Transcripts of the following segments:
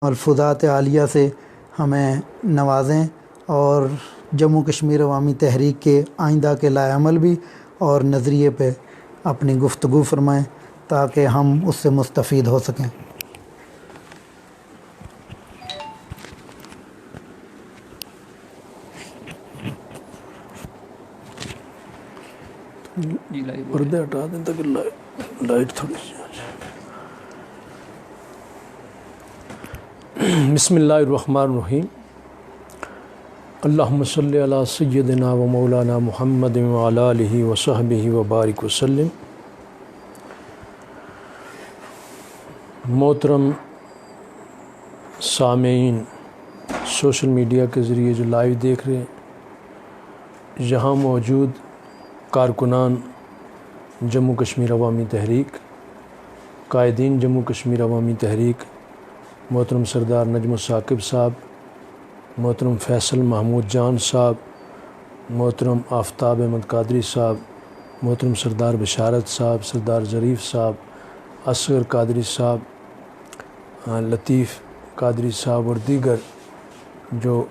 ملفوظات عالیہ سے ہمیں نوازیں اور جموں کشمیر عوامی تحریک کے آئندہ کے لائے عمل بھی اور نظریے پہ اپنی گفتگو فرمائیں تاکہ ہم اس سے مستفید ہو سکیں۔ پردے ہٹا دیں تاکہ لائٹ تھوڑی سی۔ بسم اللہ الرحمن الرحیم۔ اللہم صلی علی سیدنا و مولانا محمد وعلی آلہ وصحبہ وبارک وسلم۔ محترم سامعین، سوشل میڈیا کے ذریعے جو لائیو دیکھ رہے ہیں، یہاں موجود کارکنان جموں کشمیر عوامی تحریک، قائدین جموں کشمیر عوامی تحریک، محترم سردار نجم ثاقب صاحب، محترم فیصل محمود جان صاحب، محترم آفتاب احمد قادری صاحب، محترم سردار بشارت صاحب، سردار ظریف صاحب، اصغر قادری صاحب، لطیف قادری صاحب اور دیگر جو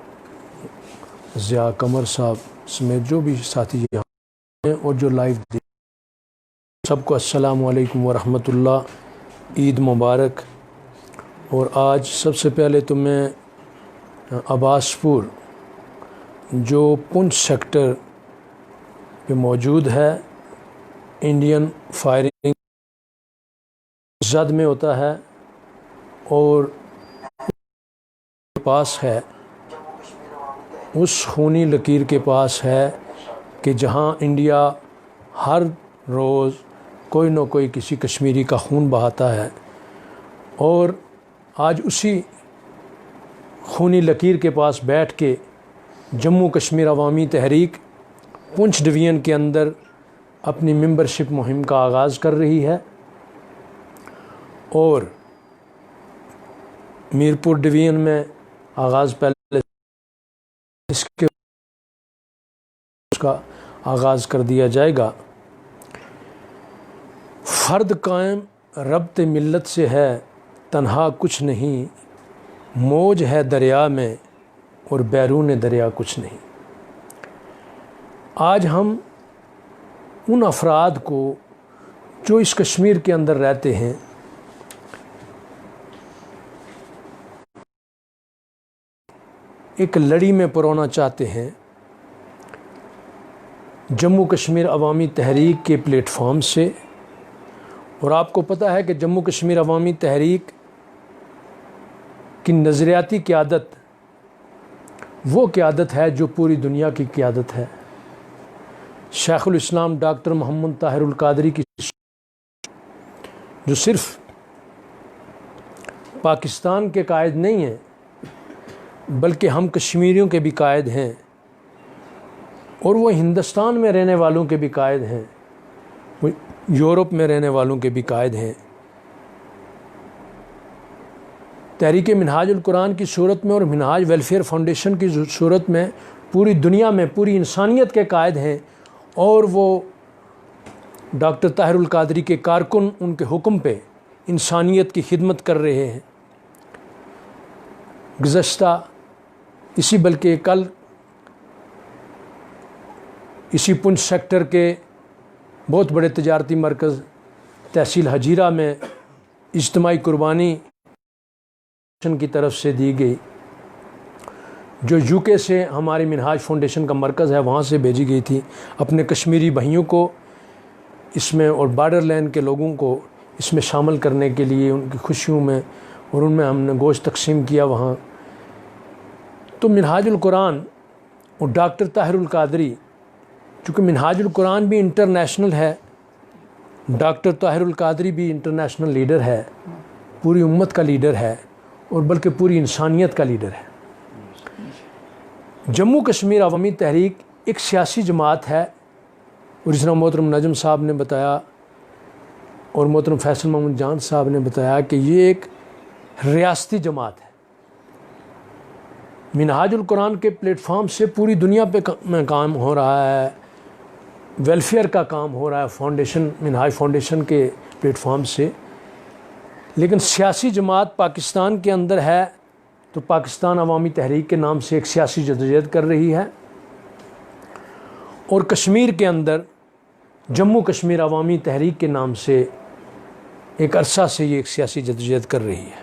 ضیاء قمر صاحب سمیت جو بھی ساتھی یہاں ہیں اور جو لائیو دیکھ، سب کو السلام علیکم ورحمۃ اللہ، عید مبارک۔ اور آج سب سے پہلے تو میں عباس پور جو پنچ سیکٹر پہ موجود ہے، انڈین فائرنگ زد میں ہوتا ہے اور پاس ہے، اس خونی لکیر کے پاس ہے کہ جہاں انڈیا ہر روز کوئی نہ کوئی کسی کشمیری کا خون بہاتا ہے، اور آج اسی خونی لکیر کے پاس بیٹھ کے جموں کشمیر عوامی تحریک پنچ ڈویژن کے اندر اپنی ممبرشپ مہم کا آغاز کر رہی ہے، اور میرپور ڈویژن میں آغاز پہلے اس کا آغاز کر دیا جائے گا۔ فرد قائم ربط ملت سے ہے، تنہا کچھ نہیں، موج ہے دریا میں اور بیرون دریا کچھ نہیں۔ آج ہم ان افراد کو جو اس کشمیر کے اندر رہتے ہیں ایک لڑی میں پرونا چاہتے ہیں، جموں کشمیر عوامی تحریک کے پلیٹ فارم سے۔ اور آپ کو پتہ ہے کہ جموں کشمیر عوامی تحریک کی نظریاتی قیادت وہ قیادت ہے جو پوری دنیا کی قیادت ہے۔ شیخ الاسلام ڈاکٹر محمد طاہر القادری کی جو صرف پاکستان کے قائد نہیں ہیں بلکہ ہم کشمیریوں کے بھی قائد ہیں، اور وہ ہندوستان میں رہنے والوں کے بھی قائد ہیں، وہ یورپ میں رہنے والوں کے بھی قائد ہیں۔ تحریک منہاج القرآن کی صورت میں اور منہاج ویلفیئر فاؤنڈیشن کی صورت میں پوری دنیا میں پوری انسانیت کے قائد ہیں، اور وہ ڈاکٹر طاہر القادری کے کارکن ان کے حکم پہ انسانیت کی خدمت کر رہے ہیں۔ گزشتہ بلکہ کل اسی پنچ سیکٹر کے بہت بڑے تجارتی مرکز تحصیل ہجیرہ میں اجتماعی قربانی کی طرف سے دی گئی، جو یو کے سے ہماری منہاج فاؤنڈیشن کا مرکز ہے وہاں سے بھیجی گئی تھی، اپنے کشمیری بھائیوں کو اس میں اور بارڈر لینڈ کے لوگوں کو اس میں شامل کرنے کے لیے ان کی خوشیوں میں، اور ان میں ہم نے گوشت تقسیم کیا وہاں۔ تو منہاج القرآن اور ڈاکٹر طاہر القادری، چونکہ منہاج القرآن بھی انٹرنیشنل ہے، ڈاکٹر طاہر القادری بھی انٹرنیشنل لیڈر ہے، پوری امت کا لیڈر ہے، اور بلکہ پوری انسانیت کا لیڈر ہے۔ جموں کشمیر عوامی تحریک ایک سیاسی جماعت ہے، اور جس طرح محترم نجم صاحب نے بتایا اور محترم فیصل محمود جان صاحب نے بتایا کہ یہ ایک ریاستی جماعت ہے۔ منہاج القرآن کے پلیٹ فارم سے پوری دنیا پہ میں کام ہو رہا ہے، ویلفیئر کا کام ہو رہا ہے فاؤنڈیشن منہاج فاؤنڈیشن کے پلیٹ فارم سے، لیکن سیاسی جماعت پاکستان کے اندر ہے تو پاکستان عوامی تحریک کے نام سے ایک سیاسی جدوجہد کر رہی ہے، اور کشمیر کے اندر جموں کشمیر عوامی تحریک کے نام سے ایک عرصہ سے یہ ایک سیاسی جدوجہد کر رہی ہے،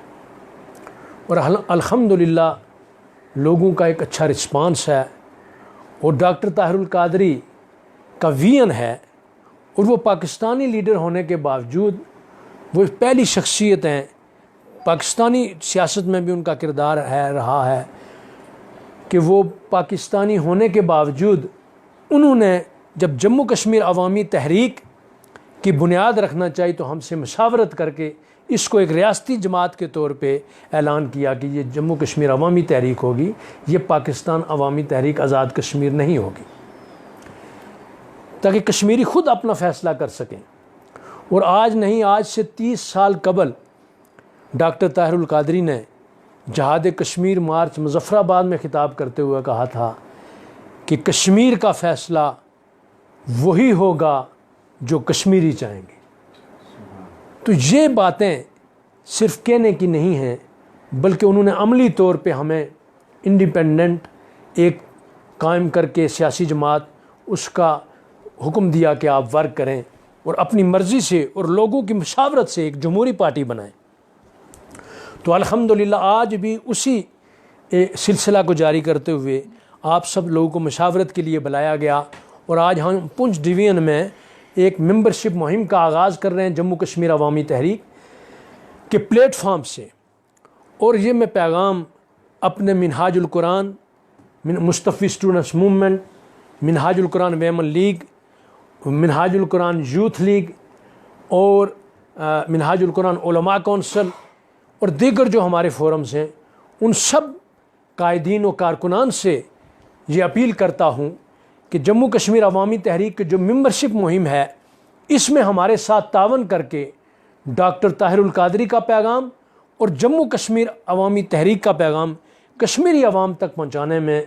اور الحمدللہ لوگوں کا ایک اچھا رسپانس ہے، اور ڈاکٹر طاہر القادری کا ویژن ہے، اور وہ پاکستانی لیڈر ہونے کے باوجود وہ پہلی شخصیت ہیں، پاکستانی سیاست میں بھی ان کا کردار رہا ہے کہ وہ پاکستانی ہونے کے باوجود انہوں نے جب جموں کشمیر عوامی تحریک کی بنیاد رکھنا چاہی تو ہم سے مشاورت کر کے اس کو ایک ریاستی جماعت کے طور پہ اعلان کیا کہ یہ جموں کشمیر عوامی تحریک ہوگی، یہ پاکستان عوامی تحریک آزاد کشمیر نہیں ہوگی، تاکہ کشمیری خود اپنا فیصلہ کر سکیں۔ اور آج نہیں، آج سے 30 سال قبل ڈاکٹر طاہر القادری نے جہاد کشمیر مارچ مظفر آباد میں خطاب کرتے ہوئے کہا تھا کہ کشمیر کا فیصلہ وہی ہوگا جو کشمیری چاہیں گے۔ تو یہ باتیں صرف کہنے کی نہیں ہیں، بلکہ انہوں نے عملی طور پہ ہمیں انڈیپینڈنٹ ایک قائم کر کے سیاسی جماعت اس کا حکم دیا کہ آپ ورک کریں اور اپنی مرضی سے اور لوگوں کی مشاورت سے ایک جمہوری پارٹی بنائیں۔ تو الحمدللہ آج بھی اسی سلسلہ کو جاری کرتے ہوئے آپ سب لوگوں کو مشاورت کے لیے بلایا گیا، اور آج ہم پونچھ ڈویژن میں ایک ممبرشپ مہم کا آغاز کر رہے ہیں جموں کشمیر عوامی تحریک کے پلیٹ فارم سے۔ اور یہ میں پیغام اپنے منہاج القرآن مصطفی اسٹوڈنٹس موومنٹ، منہاج القرآن ویمن لیگ، منہاج القرآن یوتھ لیگ اور منہاج القرآن علماء کونسل اور دیگر جو ہمارے فورمز ہیں، ان سب قائدین و کارکنان سے یہ اپیل کرتا ہوں کہ جموں کشمیر عوامی تحریک کی جو ممبرشپ مہم ہے، اس میں ہمارے ساتھ تعاون کر کے ڈاکٹر طاہر القادری کا پیغام اور جموں کشمیر عوامی تحریک کا پیغام کشمیری عوام تک پہنچانے میں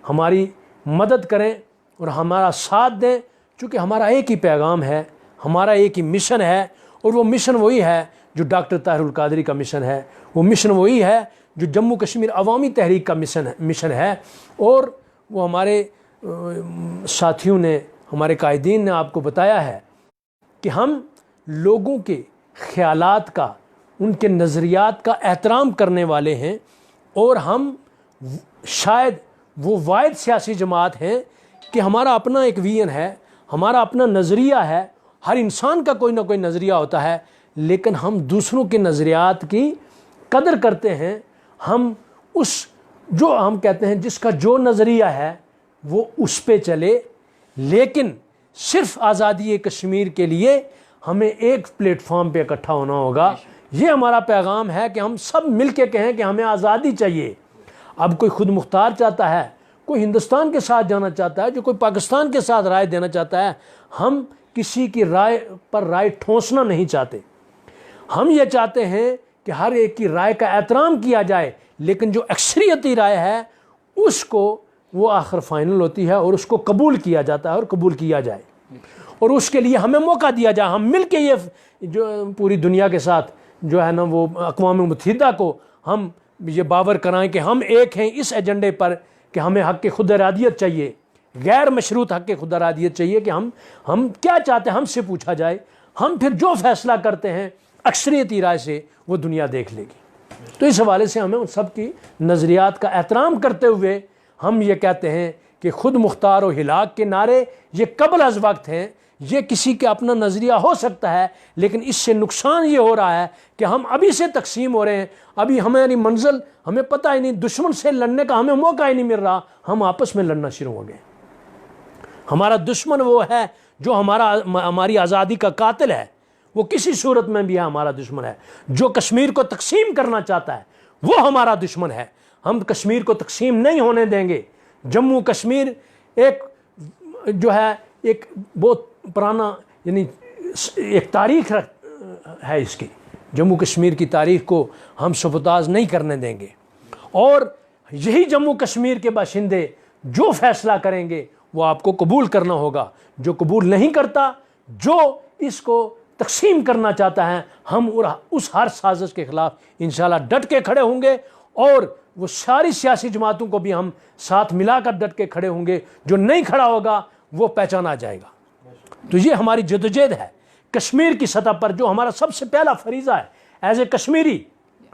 ہماری مدد کریں اور ہمارا ساتھ دیں، چونکہ ہمارا ایک ہی پیغام ہے، ہمارا ایک ہی مشن ہے، اور وہ مشن وہی ہے جو ڈاکٹر طاہر القادری کا مشن ہے، وہ مشن وہی ہے جو جموں کشمیر عوامی تحریک کا مشن ہے۔ اور وہ ہمارے ساتھیوں نے، ہمارے قائدین نے آپ کو بتایا ہے کہ ہم لوگوں کے خیالات کا، ان کے نظریات کا احترام کرنے والے ہیں، اور ہم شاید وہ واحد سیاسی جماعت ہیں کہ ہمارا اپنا ایک ویژن ہے، ہمارا اپنا نظریہ ہے۔ ہر انسان کا کوئی نہ کوئی نظریہ ہوتا ہے، لیکن ہم دوسروں کے نظریات کی قدر کرتے ہیں۔ ہم اس جو ہم کہتے ہیں جس کا جو نظریہ ہے وہ اس پہ چلے، لیکن صرف آزادی کشمیر کے لیے ہمیں ایک پلیٹ فارم پہ اکٹھا ہونا ہوگا۔ یہ ہمارا پیغام ہے کہ ہم سب مل کے کہیں کہ ہمیں آزادی چاہیے۔ اب کوئی خود مختار چاہتا ہے، کوئی ہندوستان کے ساتھ جانا چاہتا ہے، جو کوئی پاکستان کے ساتھ رائے دینا چاہتا ہے، ہم کسی کی رائے پر رائے ٹھونسنا نہیں چاہتے۔ ہم یہ چاہتے ہیں کہ ہر ایک کی رائے کا احترام کیا جائے، لیکن جو اکثریتی رائے ہے اس کو وہ آخر فائنل ہوتی ہے اور اس کو قبول کیا جاتا ہے اور قبول کیا جائے، اور اس کے لیے ہمیں موقع دیا جائے۔ ہم مل کے یہ جو پوری دنیا کے ساتھ جو ہے نا وہ اقوام متحدہ کو ہم یہ باور کرائیں کہ ہم ایک ہیں اس ایجنڈے پر کہ ہمیں حق خود ارادیت چاہیے، غیر مشروط حق خود ارادیت چاہیے، کہ ہم کیا چاہتے ہیں ہم سے پوچھا جائے، ہم پھر جو فیصلہ کرتے ہیں اکثریتی رائے سے وہ دنیا دیکھ لے گی۔ تو اس حوالے سے ہمیں ان سب کی نظریات کا احترام کرتے ہوئے ہم یہ کہتے ہیں کہ خود مختار و ہلاک کے نعرے یہ قبل از وقت ہیں۔ یہ کسی کا اپنا نظریہ ہو سکتا ہے، لیکن اس سے نقصان یہ ہو رہا ہے کہ ہم ابھی سے تقسیم ہو رہے ہیں، ابھی ہماری منزل ہمیں پتہ ہی نہیں، دشمن سے لڑنے کا ہمیں موقع ہی نہیں مل رہا، ہم آپس میں لڑنا شروع ہو گئے۔ ہمارا دشمن وہ ہے جو ہماری آزادی کا قاتل ہے، وہ کسی صورت میں بھی ہمارا دشمن ہے۔ جو کشمیر کو تقسیم کرنا چاہتا ہے وہ ہمارا دشمن ہے۔ ہم کشمیر کو تقسیم نہیں ہونے دیں گے۔ جموں کشمیر ایک جو ہے ایک بہت پرانا یعنی ایک تاریخ ہے اس کی، جموں کشمیر کی تاریخ کو ہم سبوتاژ نہیں کرنے دیں گے، اور یہی جموں کشمیر کے باشندے جو فیصلہ کریں گے وہ آپ کو قبول کرنا ہوگا۔ جو قبول نہیں کرتا، جو اس کو تقسیم کرنا چاہتا ہے، ہم اس ہر سازش کے خلاف انشاءاللہ ڈٹ کے کھڑے ہوں گے، اور وہ ساری سیاسی جماعتوں کو بھی ہم ساتھ ملا کر ڈٹ کے کھڑے ہوں گے. جو نہیں کھڑا ہوگا وہ پہچانا جائے گا. تو یہ ہماری جدوجہد ہے کشمیر کی سطح پر. جو ہمارا سب سے پہلا فریضہ ہے ایز اے کشمیری،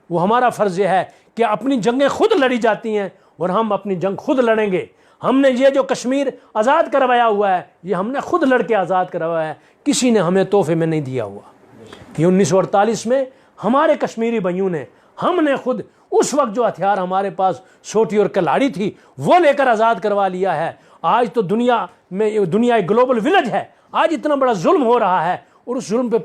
وہ ہمارا فرض یہ ہے کہ اپنی جنگیں خود لڑی جاتی ہیں اور ہم اپنی جنگ خود لڑیں گے. ہم نے یہ جو کشمیر آزاد کروایا ہوا ہے یہ ہم نے خود لڑ کے آزاد کروایا ہے، کسی نے ہمیں تحفے میں نہیں دیا ہوا. یہ 1948 میں ہمارے کشمیری بھائیوں نے، ہم نے خود اس وقت جو ہتھیار ہمارے پاس سوٹی اور کلاڑی تھی وہ لے کر آزاد کروا لیا ہے. آج تو دنیا میں، دنیا ایک گلوبل ولیج ہے. آج اتنا بڑا ظلم ہو رہا ہے اور اس ظلم پہ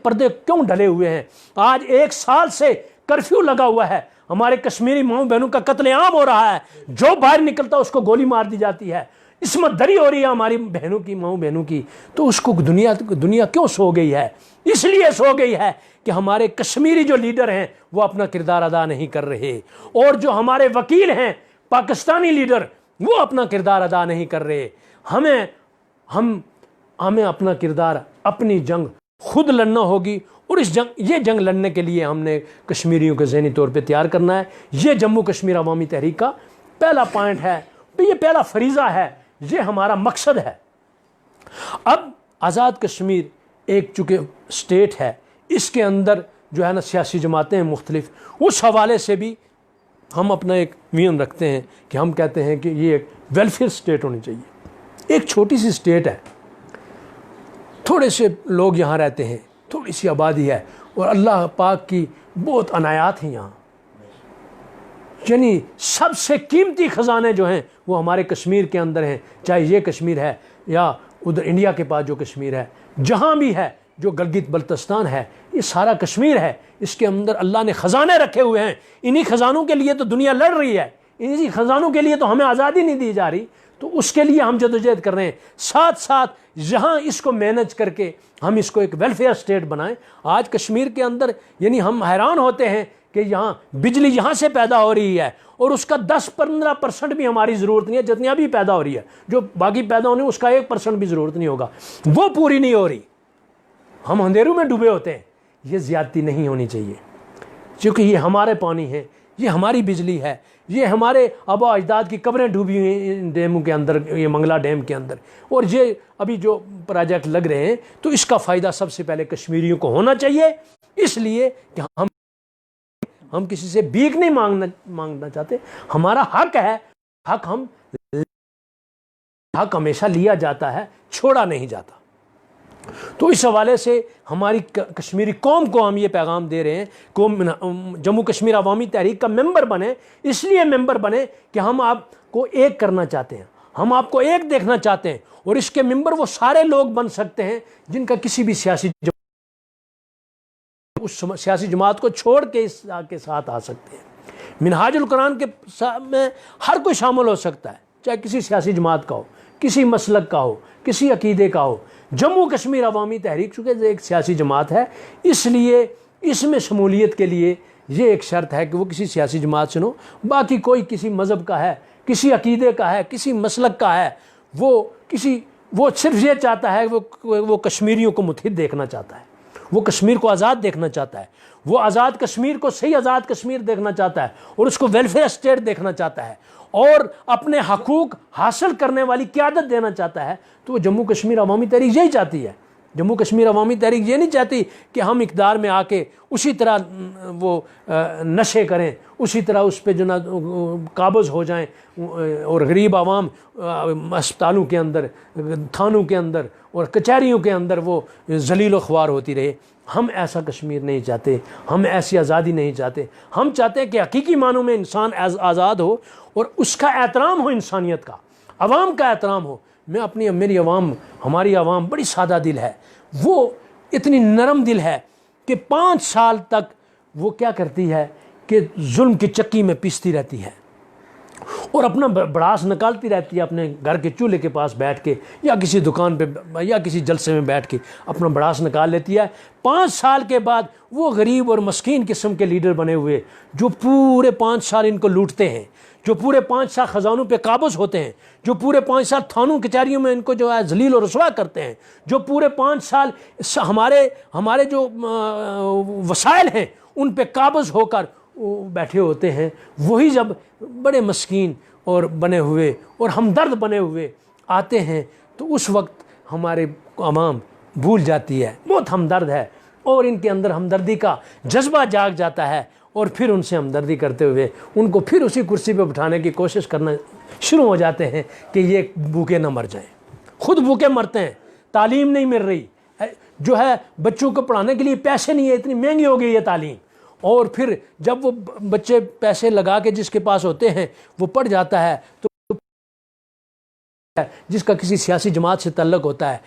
پردے کیوں ڈلے ہوئے ہیں؟ آج 1 سال سے کرفیو لگا ہوا ہے. ہمارے کشمیری ماؤں بہنوں کا قتل عام ہو رہا ہے. جو باہر نکلتا اس کو گولی مار دی جاتی ہے. عصمت دری ہو رہی ہے ہماری بہنوں کی، ماؤں بہنوں کی. تو اس کو دنیا کیوں سو گئی ہے؟ اس لیے سو گئی ہے کہ ہمارے کشمیری جو لیڈر ہیں وہ اپنا کردار ادا نہیں کر رہے، اور جو ہمارے وکیل ہیں پاکستانی لیڈر وہ اپنا کردار ادا نہیں کر رہے. ہمیں اپنا کردار، اپنی جنگ خود لڑنا ہوگی. اور یہ جنگ لڑنے کے لیے ہم نے کشمیریوں کو ذہنی طور پہ تیار کرنا ہے. یہ جموں کشمیر عوامی تحریک کا پہلا پوائنٹ ہے، یہ پہلا فریضہ ہے، یہ ہمارا مقصد ہے. اب آزاد کشمیر ایک چونکہ اسٹیٹ ہے، اس کے اندر جو ہے نا سیاسی جماعتیں ہیں مختلف، اس حوالے سے بھی ہم اپنا ایک ویژن رکھتے ہیں کہ ہم کہتے ہیں کہ یہ ایک ویلفیئر اسٹیٹ ہونی چاہیے. ایک چھوٹی سی اسٹیٹ ہے، تھوڑے سے لوگ یہاں رہتے ہیں، تھوڑی سی آبادی ہے، اور اللہ پاک کی بہت عنایات ہیں یہاں. یعنی سب سے قیمتی خزانے جو ہیں وہ ہمارے کشمیر کے اندر ہیں. چاہے یہ کشمیر ہے یا ادھر انڈیا کے پاس جو کشمیر ہے، جہاں بھی ہے، جو گلگت بلتستان ہے، یہ سارا کشمیر ہے. اس کے اندر اللہ نے خزانے رکھے ہوئے ہیں. انہی خزانوں کے لیے تو دنیا لڑ رہی ہے، انہی خزانوں کے لیے تو ہمیں آزادی نہیں دی جا رہی. تو اس کے لیے ہم جدوجہد کر رہے ہیں. ساتھ ساتھ یہاں اس کو مینج کر کے ہم اس کو ایک ویلفیئر اسٹیٹ بنائیں. آج کشمیر کے اندر یعنی ہم حیران ہوتے ہیں کہ یہاں بجلی یہاں سے پیدا ہو رہی ہے اور اس کا 10-15% بھی ہماری ضرورت نہیں ہے. جتنی ابھی پیدا ہو رہی ہے، جو باقی پیدا ہونے اس کا 1% بھی ضرورت نہیں ہوگا، وہ پوری نہیں ہو رہی. ہم اندھیروں میں ڈوبے ہوتے ہیں. یہ زیادتی نہیں ہونی چاہیے، کیونکہ یہ ہمارے پانی ہے، یہ ہماری بجلی ہے، یہ ہمارے آبا اجداد کی قبریں ڈوبی ہوئی ہیں ڈیموں کے اندر، یہ منگلا ڈیم کے اندر. اور یہ ابھی جو پروجیکٹ لگ رہے ہیں تو اس کا فائدہ سب سے پہلے کشمیریوں کو ہونا چاہیے. اس لیے کہ ہم کسی سے بھیک نہیں مانگنا چاہتے. ہمارا حق ہے، حق ہمیشہ لیا جاتا ہے، چھوڑا نہیں جاتا. تو اس حوالے سے ہماری کشمیری قوم کو ہم یہ پیغام دے رہے ہیں کہ جموں کشمیر عوامی تحریک کا ممبر بنے. اس لیے ممبر بنے کہ ہم آپ کو ایک کرنا چاہتے ہیں، ہم آپ کو ایک دیکھنا چاہتے ہیں. اور اس کے ممبر وہ سارے لوگ بن سکتے ہیں جن کا کسی بھی اس سیاسی جماعت کو چھوڑ کے اس کے ساتھ آ سکتے ہیں. منہاج القرآن کے میں ہر کوئی شامل ہو سکتا ہے، چاہے کسی سیاسی جماعت کا ہو، کسی مسلک کا ہو، کسی عقیدے کا ہو. جموں کشمیر عوامی تحریک چونکہ ایک سیاسی جماعت ہے، اس لیے اس میں شمولیت کے لیے یہ ایک شرط ہے کہ وہ کسی سیاسی جماعت سے نہ ہو. باقی کوئی کسی مذہب کا ہے، کسی عقیدے کا ہے، کسی مسلک کا ہے، وہ صرف یہ چاہتا ہے، وہ کشمیریوں کو متحد دیکھنا چاہتا ہے، وہ کشمیر کو آزاد دیکھنا چاہتا ہے، وہ آزاد کشمیر کو صحیح آزاد کشمیر دیکھنا چاہتا ہے اور اس کو ویلفیئر اسٹیٹ دیکھنا چاہتا ہے اور اپنے حقوق حاصل کرنے والی قیادت دینا چاہتا ہے. تو وہ جموں کشمیر عوامی تحریک یہی چاہتی ہے. جموں کشمیر عوامی تحریک یہ نہیں چاہتی کہ ہم اقتدار میں آ کے اسی طرح وہ نشے کریں، اسی طرح اس پہ جو نا قابض ہو جائیں اور غریب عوام اسپتالوں کے اندر، تھانوں کے اندر اور کچہریوں کے اندر وہ ذلیل و خوار ہوتی رہے. ہم ایسا کشمیر نہیں چاہتے، ہم ایسی آزادی نہیں چاہتے. ہم چاہتے ہیں کہ حقیقی معنوں میں انسان آزاد ہو اور اس کا احترام ہو، انسانیت کا، عوام کا احترام ہو. میری عوام، ہماری عوام بڑی سادہ دل ہے، وہ اتنی نرم دل ہے کہ 5 سال تک وہ کیا کرتی ہے کہ ظلم کی چکی میں پیستی رہتی ہے اور اپنا بڑاس نکالتی رہتی ہے اپنے گھر کے چولہے کے پاس بیٹھ کے یا کسی دکان پہ یا کسی جلسے میں بیٹھ کے اپنا بڑاس نکال لیتی ہے. 5 سال کے بعد وہ غریب اور مسکین قسم کے لیڈر بنے ہوئے جو پورے 5 سال ان کو لوٹتے ہیں، جو پورے 5 سال خزانوں پہ قابض ہوتے ہیں، جو پورے 5 سال تھانوں کچہریوں میں ان کو جو ہے ذلیل و رسوا کرتے ہیں، جو پورے 5 سال ہمارے جو وسائل ہیں ان پہ قابض ہو کر بیٹھے ہوتے ہیں وہی جب بڑے مسکین اور بنے ہوئے اور ہمدرد بنے ہوئے آتے ہیں تو اس وقت ہمارے عوام بھول جاتی ہے، بہت ہمدرد ہے، اور ان کے اندر ہمدردی کا جذبہ جاگ جاتا ہے، اور پھر ان سے ہمدردی کرتے ہوئے ان کو پھر اسی کرسی پہ بٹھانے کی کوشش کرنا شروع ہو جاتے ہیں کہ یہ بھوکے نہ مر جائیں۔ خود بھوکے مرتے ہیں، تعلیم نہیں مل رہی جو ہے، بچوں کو پڑھانے کے لیے پیسے نہیں ہے، اتنی مہنگی ہو گئی ہے تعلیم، اور پھر جب وہ بچے پیسے لگا کے جس کے پاس ہوتے ہیں وہ پڑھ جاتا ہے تو جس کا کسی سیاسی جماعت سے تعلق ہوتا ہے،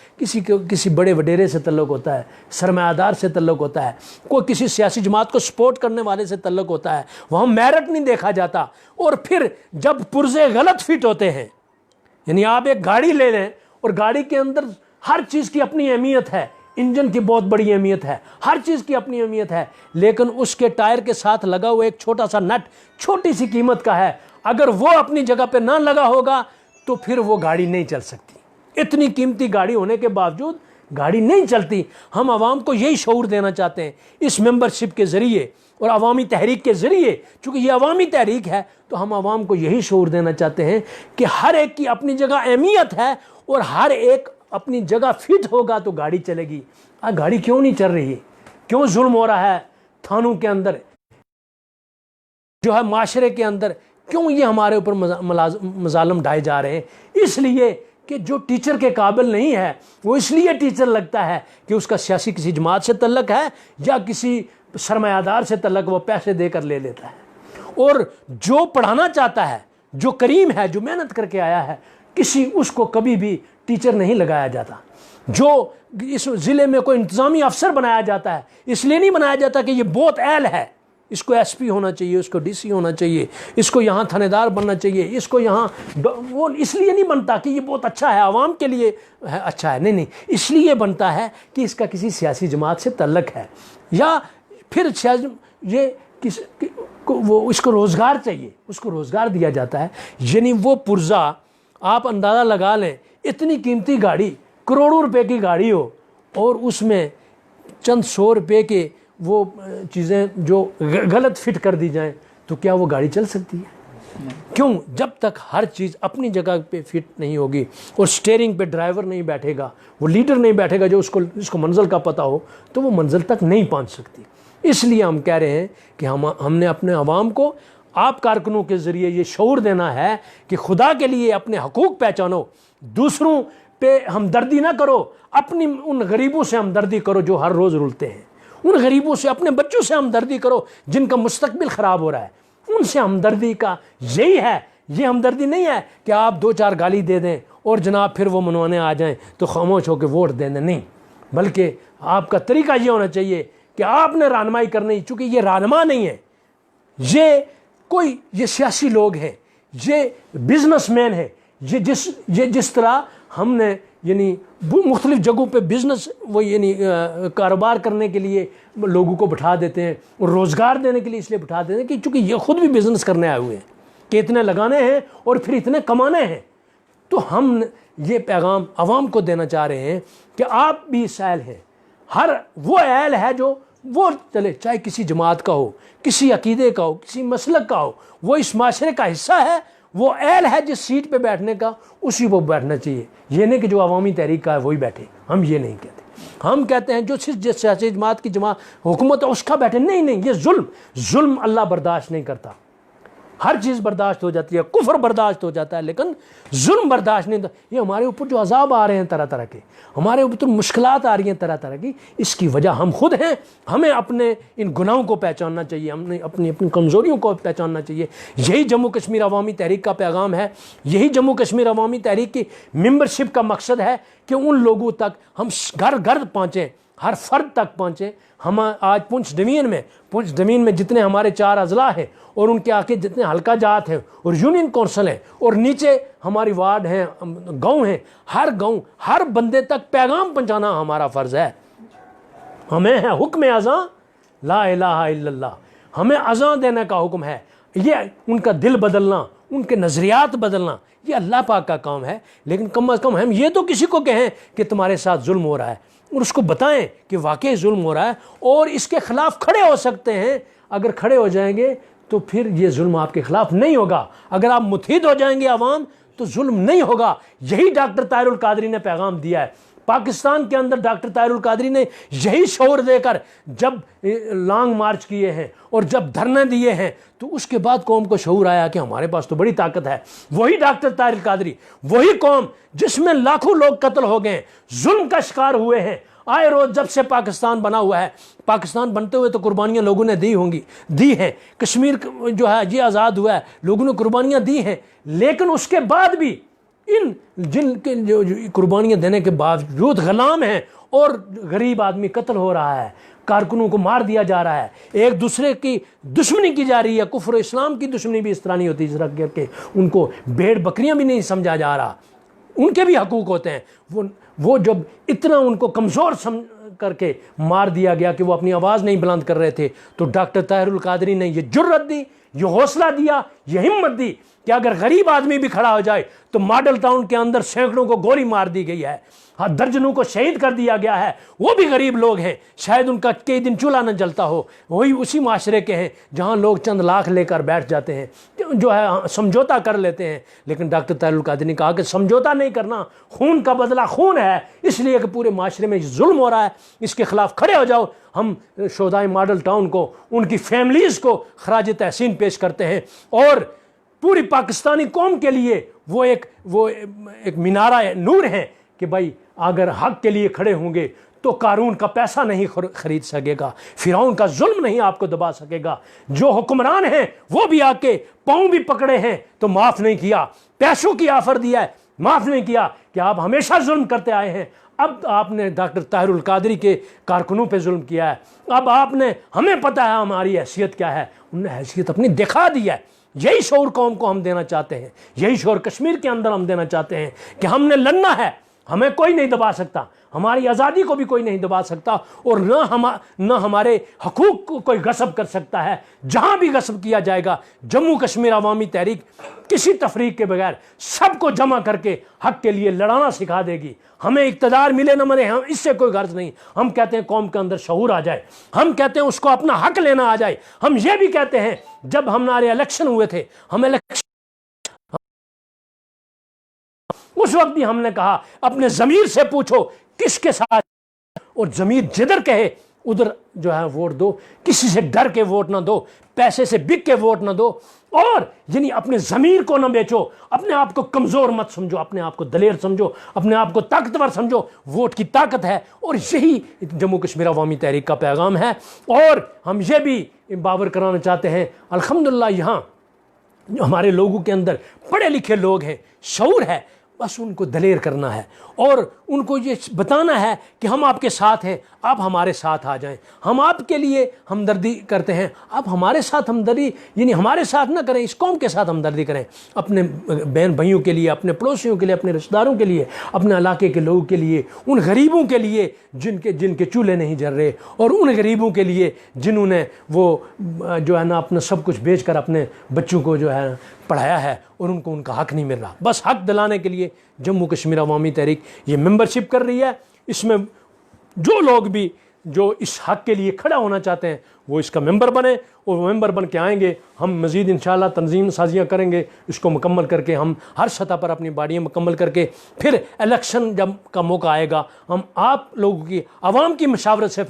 کسی بڑے وڈیرے سے تعلق ہوتا ہے، سرمایہ دار سے تعلق ہوتا ہے، کوئی کسی سیاسی جماعت کو سپورٹ کرنے والے سے تعلق ہوتا ہے، وہاں میرٹ نہیں دیکھا جاتا، اور پھر جب پرزے غلط فٹ ہوتے ہیں، یعنی آپ ایک گاڑی لے لیں اور گاڑی کے اندر ہر چیز کی اپنی اہمیت ہے، انجن کی بہت بڑی اہمیت ہے، ہر چیز کی اپنی اہمیت ہے، لیکن اس کے ٹائر کے ساتھ لگا ہوا ایک چھوٹا سا نٹ چھوٹی سی قیمت کا ہے، اگر وہ اپنی جگہ پہ نہ لگا ہوگا تو پھر وہ گاڑی نہیں چل سکتی۔ اتنی قیمتی گاڑی ہونے کے باوجود گاڑی نہیں چلتی۔ ہم عوام کو یہی شعور دینا چاہتے ہیں اس ممبرشپ کے ذریعے اور عوامی تحریک کے ذریعے، چونکہ یہ عوامی تحریک ہے تو ہم عوام کو یہی شعور دینا چاہتے ہیں کہ ہر ایک کی اپنی جگہ اہمیت ہے، اور ہر ایک اپنی جگہ فٹ ہوگا تو گاڑی چلے گی۔ گاڑی کیوں نہیں چل رہی؟ کیوں ظلم ہو رہا ہے تھانوں کے اندر، جو ہے معاشرے کے اندر، کیوں یہ ہمارے اوپر مظالم ڈھائے جا رہے ہیں؟ اس لیے کہ جو ٹیچر کے قابل نہیں ہے وہ اس لیے ٹیچر لگتا ہے کہ اس کا سیاسی کسی جماعت سے تعلق ہے یا کسی سرمایہ دار سے تعلق، وہ پیسے دے کر لے لیتا ہے۔ اور جو پڑھانا چاہتا ہے، جو کریم ہے، جو محنت کر کے آیا ہے، اس کو کبھی بھی ٹیچر نہیں لگایا جاتا۔ جو اس ضلع میں کوئی انتظامی افسر بنایا جاتا ہے اس لیے نہیں بنایا جاتا کہ یہ بہت اہل ہے، اس کو ایس پی ہونا چاہیے، اس کو ڈی سی ہونا چاہیے، اس کو یہاں تھانے دار بننا چاہیے، اس کو یہاں وہ اس لیے نہیں بنتا کہ یہ بہت اچھا ہے، عوام کے لیے اچھا ہے، نہیں، اس لیے بنتا ہے کہ اس کا کسی سیاسی جماعت سے تعلق ہے، یا پھر اس کو روزگار چاہیے، اس کو روزگار دیا جاتا ہے۔ یعنی وہ پرزہ آپ اندازہ لگا لیں، اتنی قیمتی گاڑی، کروڑوں روپے کی گاڑی ہو، اور اس میں چند 100 روپے کے وہ چیزیں جو غلط فٹ کر دی جائیں تو کیا وہ گاڑی چل سکتی ہے؟ کیوں؟ جب تک ہر چیز اپنی جگہ پہ فٹ نہیں ہوگی اور سٹیئرنگ پہ ڈرائیور نہیں بیٹھے گا، وہ لیڈر نہیں بیٹھے گا جو اس کو منزل کا پتہ ہو، تو وہ منزل تک نہیں پہنچ سکتی۔ اس لیے ہم کہہ رہے ہیں کہ ہم نے اپنے عوام کو آپ کارکنوں کے ذریعے یہ شعور دینا ہے کہ خدا کے لیے اپنے حقوق پہچانو، دوسروں پہ ہمدردی نہ کرو، اپنی ان غریبوں سے ہمدردی کرو جو ہر روز رلتے ہیں، ان غریبوں سے، اپنے بچوں سے ہمدردی کرو جن کا مستقبل خراب ہو رہا ہے، ان سے ہمدردی کا یہی ہے۔ یہ ہمدردی نہیں ہے کہ آپ 2-4 گالی دے دیں اور جناب پھر وہ منوانے آ جائیں تو خاموش ہو کے ووٹ دے دیں، نہیں، بلکہ آپ کا طریقہ یہ ہونا چاہیے کہ آپ نے رہنمائی کرنی، چونکہ یہ رہنما نہیں ہے، یہ سیاسی لوگ ہیں، یہ بزنس مین ہیں، یہ جس طرح ہم نے یعنی مختلف جگہوں پہ بزنس کاروبار کرنے کے لیے لوگوں کو بٹھا دیتے ہیں اور روزگار دینے کے لیے اس لیے بٹھا دیتے ہیں کہ چونکہ یہ خود بھی بزنس کرنے آئے ہوئے ہیں کہ اتنے لگانے ہیں اور پھر اتنے کمانے ہیں۔ تو ہم یہ پیغام عوام کو دینا چاہ رہے ہیں کہ آپ بھی اس اہل ہیں، ہر وہ اہل ہے جو وہ چلے، چاہے کسی جماعت کا ہو، کسی عقیدے کا ہو، کسی مسلک کا ہو، وہ اس معاشرے کا حصہ ہے، وہ اہل ہے جس سیٹ پہ بیٹھنے کا اسی کو بیٹھنا چاہیے۔ یہ نہیں کہ جو عوامی تحریک کا ہے وہی بیٹھے، ہم یہ نہیں کہتے۔ ہم کہتے ہیں جو صرف سیاسی جماعت کی حکومت ہے اس کا بیٹھے، نہیں، یہ ظلم اللہ برداشت نہیں کرتا۔ ہر چیز برداشت ہو جاتی ہے، کفر برداشت ہو جاتا ہے، لیکن ظلم برداشت نہیں ہوتا۔ یہ ہمارے اوپر جو عذاب آ رہے ہیں طرح طرح کے، ہمارے اوپر مشکلات آ رہی ہیں طرح طرح کی، اس کی وجہ ہم خود ہیں۔ ہمیں اپنے ان گناہوں کو پہچاننا چاہیے، ہمیں اپنی کمزوریوں کو پہچاننا چاہیے۔ یہی جموں کشمیر عوامی تحریک کا پیغام ہے، یہی جموں کشمیر عوامی تحریک کی ممبرشپ کا مقصد ہے کہ ان لوگوں تک ہم گھر گھر پہنچیں، ہر فرد تک پہنچیں۔ ہم آج پونچھ ڈویژن میں جتنے ہمارے 4 اضلاع ہیں اور ان کے آگے جتنے حلقہ جات ہیں اور یونین کونسل ہیں اور نیچے ہماری وارڈ ہیں، گاؤں ہیں، ہر گاؤں، ہر بندے تک پیغام پہنچانا ہمارا فرض ہے۔ ہمیں ہے حکم اذاں، لا الہ الا اللہ، ہمیں اذاں دینے کا حکم ہے۔ یہ ان کا دل بدلنا، ان کے نظریات بدلنا، یہ اللہ پاک کا کام ہے، لیکن کم از کم ہم یہ تو کسی کو کہیں کہ تمہارے ساتھ ظلم ہو رہا ہے، اور اس کو بتائیں کہ واقعی ظلم ہو رہا ہے اور اس کے خلاف کھڑے ہو سکتے ہیں اگر کھڑے ہو جائیں گے تو پھر یہ ظلم آپ کے خلاف نہیں ہوگا. اگر آپ متحد ہو جائیں گے عوام تو ظلم نہیں ہوگا. یہی ڈاکٹر طاہر القادری نے پیغام دیا ہے. پاکستان کے اندر ڈاکٹر طاہر القادری نے یہی شعور دے کر جب لانگ مارچ کیے ہیں اور جب دھرنے دیے ہیں تو اس کے بعد قوم کو شعور آیا کہ ہمارے پاس تو بڑی طاقت ہے. وہی ڈاکٹر طاہر القادری، وہی قوم جس میں لاکھوں لوگ قتل ہو گئے، ظلم کا شکار ہوئے ہیں. آئے روز جب سے پاکستان بنا ہوا ہے، پاکستان بنتے ہوئے تو قربانیاں لوگوں نے دی ہیں. کشمیر جو ہے یہ آزاد ہوا ہے، لوگوں نے قربانیاں دی ہیں. لیکن اس کے بعد بھی جن کے جو قربانیاں دینے کے باوجود غلام ہیں اور غریب آدمی قتل ہو رہا ہے، کارکنوں کو مار دیا جا رہا ہے، ایک دوسرے کی دشمنی کی جا رہی ہے. کفر و اسلام کی دشمنی بھی اس طرح نہیں ہوتی جس طرح کر کے ان کو بھیڑ بکریاں بھی نہیں سمجھا جا رہا. ان کے بھی حقوق ہوتے ہیں. وہ جب اتنا ان کو کمزور کر کے مار دیا گیا کہ وہ اپنی آواز نہیں بلند کر رہے تھے، تو ڈاکٹر طاہر القادری نے یہ جرأت دی، یہ حوصلہ دیا، یہ ہمت دی کہ اگر غریب آدمی بھی کھڑا ہو جائے تو ماڈل ٹاؤن کے اندر سینکڑوں کو گولی مار دی گئی ہے، درجنوں کو شہید کر دیا گیا ہے. وہ بھی غریب لوگ ہیں، شاید ان کا کئی دن چولہا نہ جلتا ہو. وہی اسی معاشرے کے ہیں جہاں لوگ چند لاکھ لے کر بیٹھ جاتے ہیں، جو ہے سمجھوتا کر لیتے ہیں. لیکن ڈاکٹر طاہر القادری نے کہا کہ سمجھوتا نہیں کرنا، خون کا بدلہ خون ہے، اس لیے کہ پورے معاشرے میں ظلم ہو رہا ہے، اس کے خلاف کھڑے ہو جاؤ. ہم شہدائے ماڈل ٹاؤن کو، ان کی فیملیز کو خراج تحسین پیش کرتے ہیں اور پوری پاکستانی قوم کے لیے وہ ایک مینارہ نور ہے کہ بھائی اگر حق کے لیے کھڑے ہوں گے تو قارون کا پیسہ نہیں خرید سکے گا، فرعون کا ظلم نہیں آپ کو دبا سکے گا. جو حکمران ہیں وہ بھی آ کے پاؤں بھی پکڑے ہیں تو معاف نہیں کیا، پیسوں کی آفر دیا ہے، معاف نہیں کیا کہ آپ ہمیشہ ظلم کرتے آئے ہیں. اب آپ نے ڈاکٹر طاہر القادری کے کارکنوں پہ ظلم کیا ہے. اب آپ نے، ہمیں پتہ ہے ہماری حیثیت کیا ہے، انہوں نے حیثیت اپنی دکھا دی ہے. یہی شعور قوم کو ہم دینا چاہتے ہیں، یہی شعور کشمیر کے اندر ہم دینا چاہتے ہیں کہ ہم نے لڑنا ہے، ہمیں کوئی نہیں دبا سکتا، ہماری آزادی کو بھی کوئی نہیں دبا سکتا اور نہ ہمارے حقوق کو کوئی غصب کر سکتا ہے. جہاں بھی غصب کیا جائے گا، جموں کشمیر عوامی تحریک کسی تفریق کے بغیر سب کو جمع کر کے حق کے لیے لڑانا سکھا دے گی. ہمیں اقتدار ملے نہ ملے، ہم اس سے کوئی غرض نہیں. ہم کہتے ہیں قوم کے اندر شعور آ جائے، ہم کہتے ہیں اس کو اپنا حق لینا آ جائے. ہم یہ بھی کہتے ہیں جب ہمارے الیکشن ہوئے تھے، اس وقت بھی ہم نے کہا اپنے ضمیر سے پوچھو کس کے ساتھ، اور ضمیر جدھر کہے ادھر جو ہے ووٹ دو. کسی سے ڈر کے ووٹ نہ دو، پیسے سے بک کے ووٹ نہ دو، اور یعنی اپنے ضمیر کو نہ بیچو. اپنے آپ کو کمزور مت سمجھو، اپنے آپ کو دلیر سمجھو، اپنے آپ کو طاقتور سمجھو. ووٹ کی طاقت ہے اور یہی جموں کشمیر عوامی تحریک کا پیغام ہے. اور ہم یہ بھی باور کرانا چاہتے ہیں الحمدللہ یہاں ہمارے لوگوں کے اندر پڑھے لکھے لوگ ہیں، شعور ہے، بس ان کو دلیر کرنا ہے اور ان کو یہ بتانا ہے کہ ہم آپ کے ساتھ ہیں، آپ ہمارے ساتھ آ جائیں. ہم آپ کے لیے ہمدردی کرتے ہیں، آپ ہمارے ساتھ ہمدردی یعنی ہمارے ساتھ نہ کریں، اس قوم کے ساتھ ہمدردی کریں. اپنے بہن بھائیوں کے لیے، اپنے پڑوسیوں کے لیے، اپنے رشتہ داروں کے لیے، اپنے علاقے کے لوگوں کے لیے، ان غریبوں کے لیے جن کے چولہے نہیں جل رہے، اور ان غریبوں کے لیے جنہوں نے وہ جو ہے نا اپنا سب کچھ بیچ کر اپنے بچوں کو جو ہے پڑھایا ہے اور ان کو ان کا حق نہیں مل رہا. بس حق دلانے کے لیے جموں کشمیر عوامی تحریک یہ ممبرشپ کر رہی ہے. اس میں جو لوگ بھی جو اس حق کے لیے کھڑا ہونا چاہتے ہیں وہ اس کا ممبر بنیں، اور وہ ممبر بن کے آئیں گے. ہم مزید انشاءاللہ تنظیم سازیاں کریں گے، اس کو مکمل کر کے ہم ہر سطح پر اپنی باڈیاں مکمل کر کے پھر الیکشن جب کا موقع آئے گا ہم آپ لوگوں کی عوام کی مشاورت سے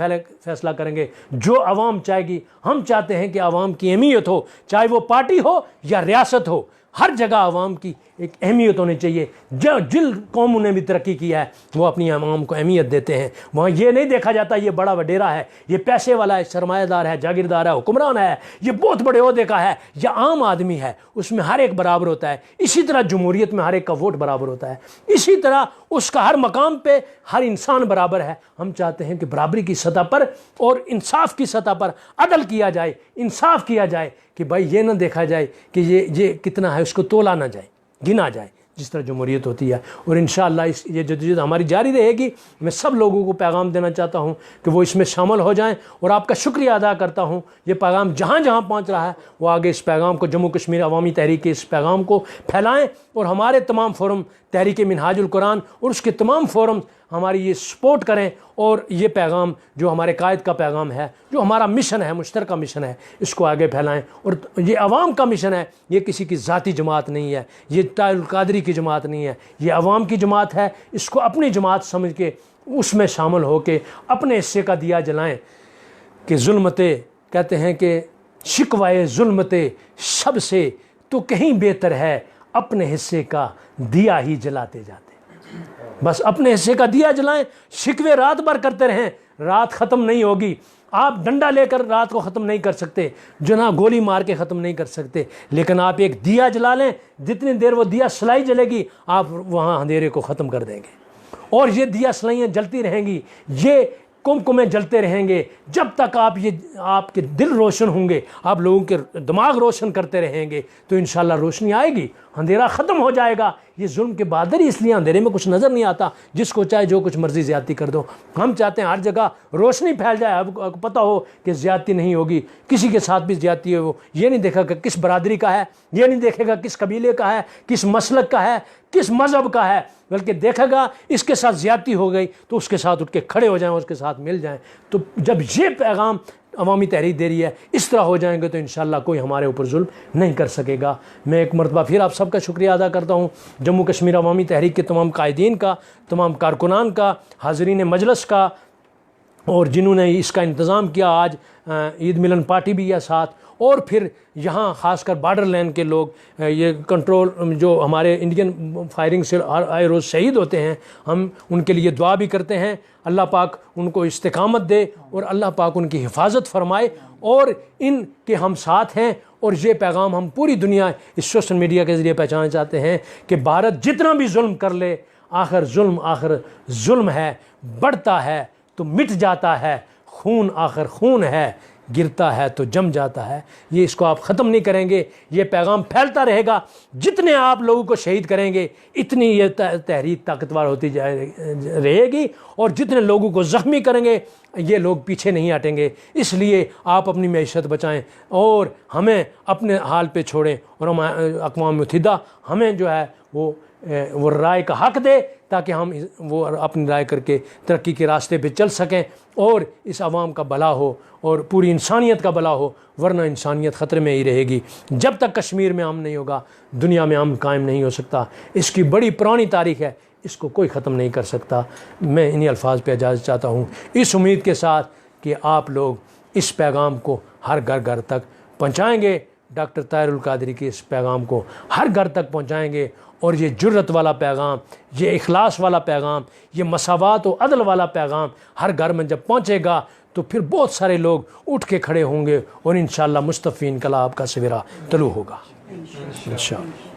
فیصلہ کریں گے. جو عوام چاہے گی، ہم چاہتے ہیں کہ عوام کی اہمیت ہو، چاہے وہ پارٹی ہو یا ریاست ہو، ہر جگہ عوام کی ایک اہمیت ہونی چاہیے. جن قوموں نے بھی ترقی کی ہے وہ اپنی عوام کو اہمیت دیتے ہیں. وہاں یہ نہیں دیکھا جاتا یہ بڑا وڈیرا ہے، یہ پیسے والا ہے، سرمایہ دار ہے، جاگیردار ہے، حکمران ہے، یہ بہت بڑے عہدے کا ہے، یا عام آدمی ہے. اس میں ہر ایک برابر ہوتا ہے. اسی طرح جمہوریت میں ہر ایک کا ووٹ برابر ہوتا ہے، اسی طرح اس کا ہر مقام پہ ہر انسان برابر ہے. ہم چاہتے ہیں کہ برابری کی سطح پر اور انصاف کی سطح پر عدل کیا جائے، انصاف کیا جائے، کہ بھائی یہ نہ دیکھا جائے کہ یہ کتنا ہے، اس کو تولا نہ جائے، گنا جائے، جس طرح جمہوریت ہوتی ہے. اور انشاءاللہ یہ جدوجہد ہماری جاری رہے گی. میں سب لوگوں کو پیغام دینا چاہتا ہوں کہ وہ اس میں شامل ہو جائیں، اور آپ کا شکریہ ادا کرتا ہوں. یہ پیغام جہاں جہاں پہنچ رہا ہے وہ آگے اس پیغام کو، جموں کشمیر عوامی تحریک کے اس پیغام کو پھیلائیں، اور ہمارے تمام فورم تحریک منہاج القرآن اور اس کے تمام فورم ہماری یہ سپورٹ کریں اور یہ پیغام جو ہمارے قائد کا پیغام ہے، جو ہمارا مشن ہے، مشترکہ مشن ہے، اس کو آگے پھیلائیں۔ اور یہ عوام کا مشن ہے، یہ کسی کی ذاتی جماعت نہیں ہے، یہ طاہر القادری کی جماعت نہیں ہے، یہ عوام کی جماعت ہے۔ اس کو اپنی جماعت سمجھ کے اس میں شامل ہو کے اپنے حصے کا دیا جلائیں کہ ظلمتے کہتے ہیں کہ شکوائے ظلمتے شب سے تو کہیں بہتر ہے اپنے حصے کا دیا ہی جلاتے جاتے۔ بس اپنے حصے کا دیا جلائیں، شکوے رات بھر کرتے رہیں، رات ختم نہیں ہوگی۔ آپ ڈنڈا لے کر رات کو ختم نہیں کر سکتے، جناح گولی مار کے ختم نہیں کر سکتے، لیکن آپ ایک دیا جلا لیں، جتنی دیر وہ دیا سلائی جلے گی آپ وہاں اندھیرے کو ختم کر دیں گے۔ اور یہ دیا سلائیاں جلتی رہیں گی، یہ کمکمے جلتے رہیں گے جب تک آپ کے دل روشن ہوں گے، آپ لوگوں کے دماغ روشن کرتے رہیں گے تو انشاءاللہ روشنی آئے گی، اندھیرا ختم ہو جائے گا۔ یہ ظلم کے بادر ہی اس لیے اندھیرے میں کچھ نظر نہیں آتا، جس کو چاہے جو کچھ مرضی زیادتی کر دو۔ ہم چاہتے ہیں ہر جگہ روشنی پھیل جائے، آپ کو پتہ ہو کہ زیادتی نہیں ہوگی، کسی کے ساتھ بھی زیادتی ہے، وہ یہ نہیں دیکھا کہ کس برادری کا ہے، یہ نہیں دیکھے گا کس قبیلے کا ہے، کس مسلک کا ہے، کس مذہب کا ہے، بلکہ دیکھے گا اس کے ساتھ زیادتی ہو گئی تو اس کے ساتھ اٹھ کے کھڑے ہو جائیں، اس کے ساتھ مل جائیں۔ تو جب یہ پیغام عوامی تحریک دے رہی ہے، اس طرح ہو جائیں گے تو انشاءاللہ کوئی ہمارے اوپر ظلم نہیں کر سکے گا۔ میں ایک مرتبہ پھر آپ سب کا شکریہ ادا کرتا ہوں، جموں کشمیر عوامی تحریک کے تمام قائدین کا، تمام کارکنان کا، حاضرین مجلس کا، اور جنہوں نے اس کا انتظام کیا۔ آج عید ملن پارٹی بھی ہے ساتھ، اور پھر یہاں خاص کر بارڈر لین کے لوگ، یہ کنٹرول جو ہمارے انڈین فائرنگ سے آئے روز شہید ہوتے ہیں، ہم ان کے لیے دعا بھی کرتے ہیں، اللہ پاک ان کو استقامت دے اور اللہ پاک ان کی حفاظت فرمائے، اور ان کے ہم ساتھ ہیں۔ اور یہ پیغام ہم پوری دنیا اس سوشل میڈیا کے ذریعے پہنچانا چاہتے ہیں کہ بھارت جتنا بھی ظلم کر لے، آخر ظلم ہے، بڑھتا ہے تو مٹ جاتا ہے، خون آخر خون ہے، گرتا ہے تو جم جاتا ہے۔ یہ اس کو آپ ختم نہیں کریں گے، یہ پیغام پھیلتا رہے گا۔ جتنے آپ لوگوں کو شہید کریں گے اتنی یہ تحریک طاقتور ہوتی رہے گی، اور جتنے لوگوں کو زخمی کریں گے یہ لوگ پیچھے نہیں ہٹیں گے۔ اس لیے آپ اپنی معیشت بچائیں اور ہمیں اپنے حال پہ چھوڑیں، اور ہم اقوام متحدہ ہمیں جو ہے وہ رائے کا حق دے تاکہ ہم وہ اپنی رائے کر کے ترقی کے راستے پہ چل سکیں، اور اس عوام کا بھلا ہو اور پوری انسانیت کا بھلا ہو، ورنہ انسانیت خطرے میں ہی رہے گی۔ جب تک کشمیر میں امن نہیں ہوگا دنیا میں امن قائم نہیں ہو سکتا۔ اس کی بڑی پرانی تاریخ ہے، اس کو کوئی ختم نہیں کر سکتا۔ میں انہی الفاظ پہ اجازت چاہتا ہوں، اس امید کے ساتھ کہ آپ لوگ اس پیغام کو ہر گھر تک پہنچائیں گے، ڈاکٹر طاہر القادری کے اس پیغام کو ہر گھر تک پہنچائیں گے، اور یہ جرت والا پیغام، یہ اخلاص والا پیغام، یہ مساوات و عدل والا پیغام ہر گھر میں جب پہنچے گا تو پھر بہت سارے لوگ اٹھ کے کھڑے ہوں گے، اور انشاءاللہ مصطفی انقلاب کا سویرا طلوع ہوگا انشاءاللہ۔